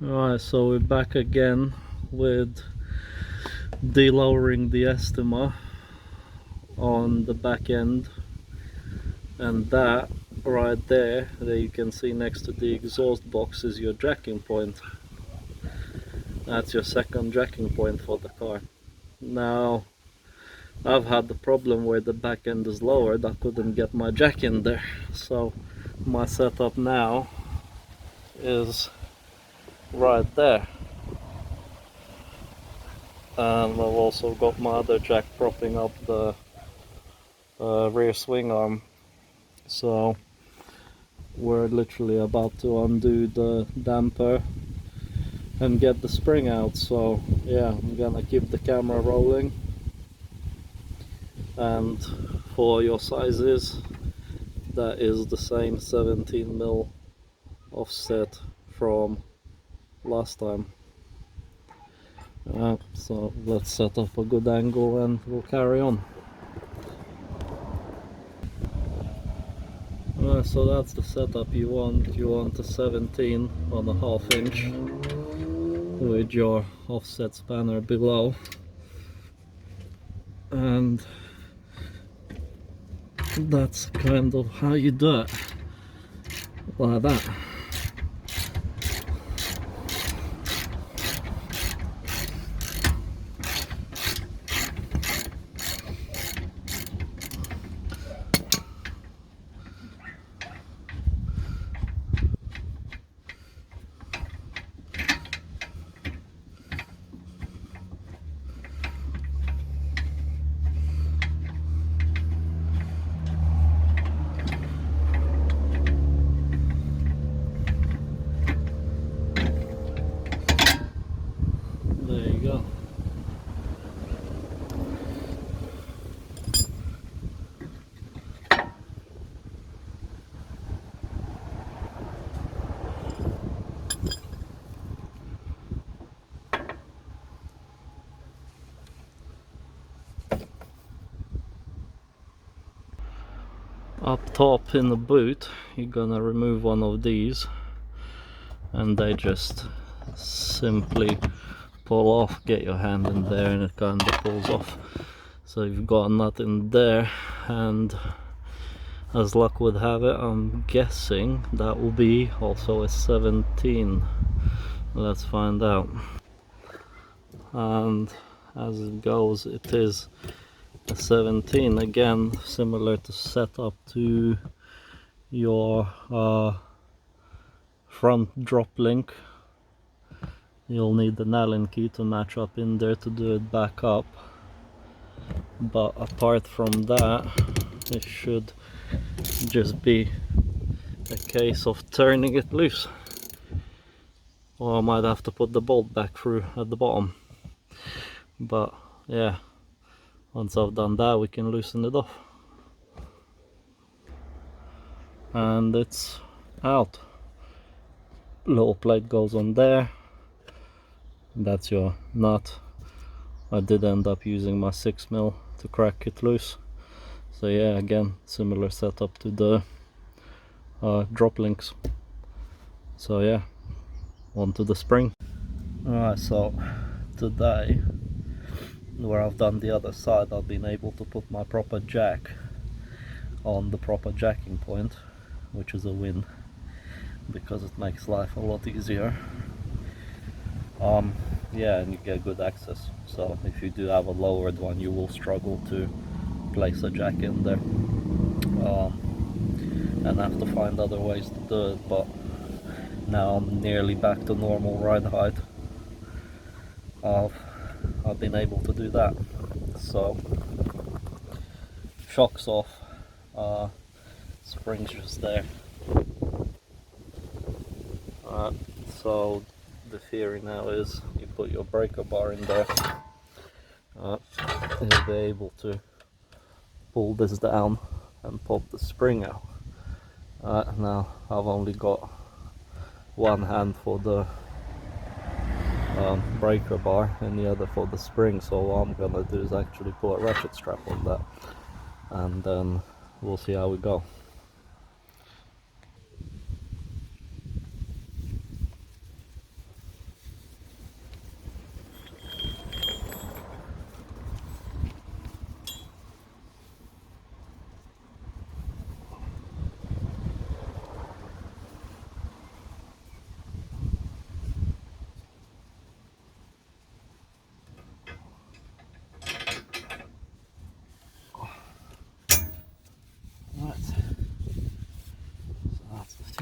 Alright, so we're back again with delowering the Estima on the back end, and that right there that you can see next to the exhaust box is your jacking point. That's your second jacking point for the car. Now I've had the problem where the back end is lowered, I couldn't get my jack in there, so my setup now is right there. And I've also got my other jack propping up the rear swing arm, so we're literally about to undo the damper and get the spring out. So yeah, I'm gonna keep the camera rolling, and for your sizes, that is the same 17mm offset from last time. So let's set up a good angle and we'll carry on. So that's the setup you want. You want a 17.5 inch with your offset spanner below, and that's kind of how you do it, like that. There you go. Up top in the boot, you're gonna remove one of these, and they just simply pull off. Get your hand in there and it kind of pulls off. So you've got a nut in there, and as luck would have it, I'm guessing that will be also a 17. Let's find out. And as it goes, it is a 17, again similar to setup to your front drop link. You'll need the Allen key to match up in there to do it back up, but apart from that, it should just be a case of turning it loose, or I might have to put the bolt back through at the bottom. But yeah, once I've done that, we can loosen it off, and it's out. Little plate goes on there. That's your nut. I did end up using my 6mm to crack it loose. So yeah, again, similar setup to the drop links. So yeah, onto the spring. Alright, so today, where I've done the other side, I've been able to put my proper jack on the proper jacking point, which is a win, because it makes life a lot easier. Yeah, and you get good access. So if you do have a lowered one, you will struggle to place a jack in there, and have to find other ways to do it. But now I'm nearly back to normal ride height. I've been able to do that. So shocks off, springs just there. So the theory now is you put your breaker bar in there, you'll be able to pull this down and pop the spring out. Now I've only got one hand for the breaker bar and the other for the spring, so what I'm gonna do is actually put a ratchet strap on that, and then we'll see how we go.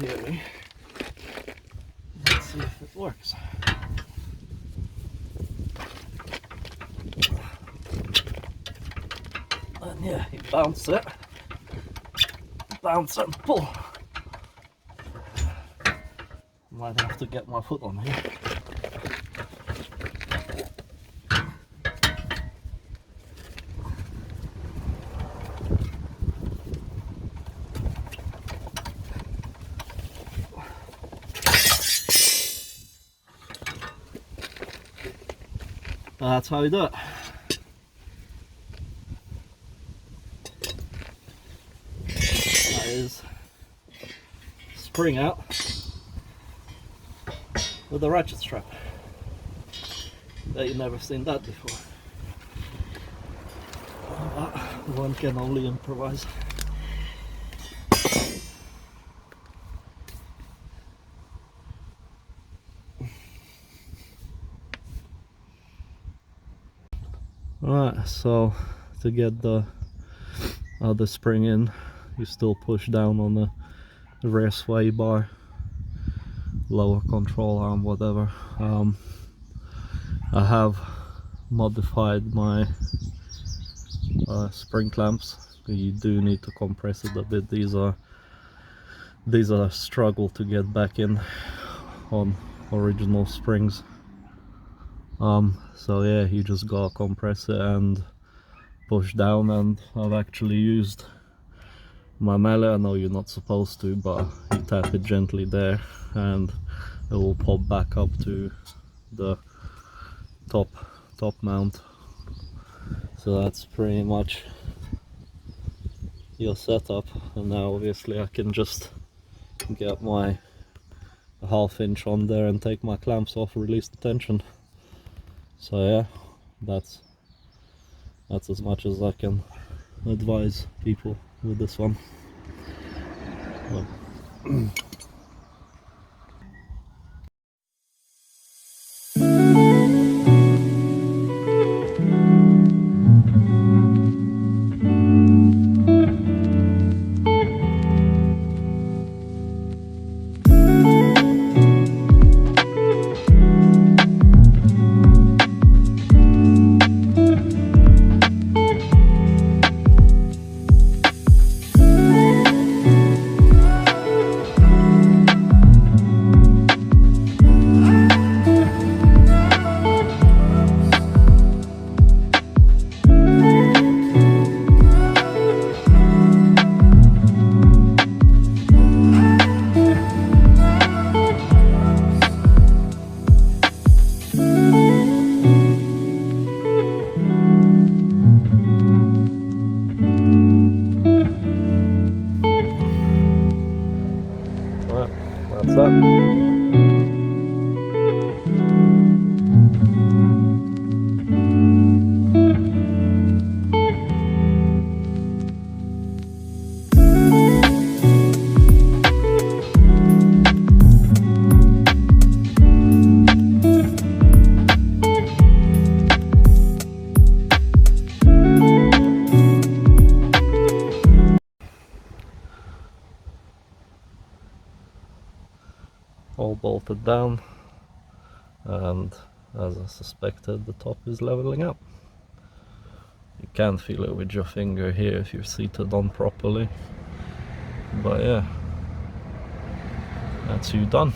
theory. Let's see if it works. And yeah, you bounce it, bounce and pull. Might have to get my foot on here. That's how you do it. That is spring out with a ratchet strap. You've never seen that before. But one can only improvise. Alright, so to get the other spring in, you still push down on the rear sway bar, lower control arm, whatever. I have modified my spring clamps. You do need to compress it a bit. These are a struggle to get back in on original springs. So yeah, you just gotta compress it and push down, and I've actually used my mallet. I know you're not supposed to, but you tap it gently there and it will pop back up to the top mount. So that's pretty much your setup, and now obviously I can just get my 1/2 inch on there and take my clamps off, release the tension. So yeah, that's as much as I can advise people with this one. Well. That's that. All bolted down, and as I suspected, the top is leveling up. You can feel it with your finger here if you're seated on properly, but yeah, that's you done.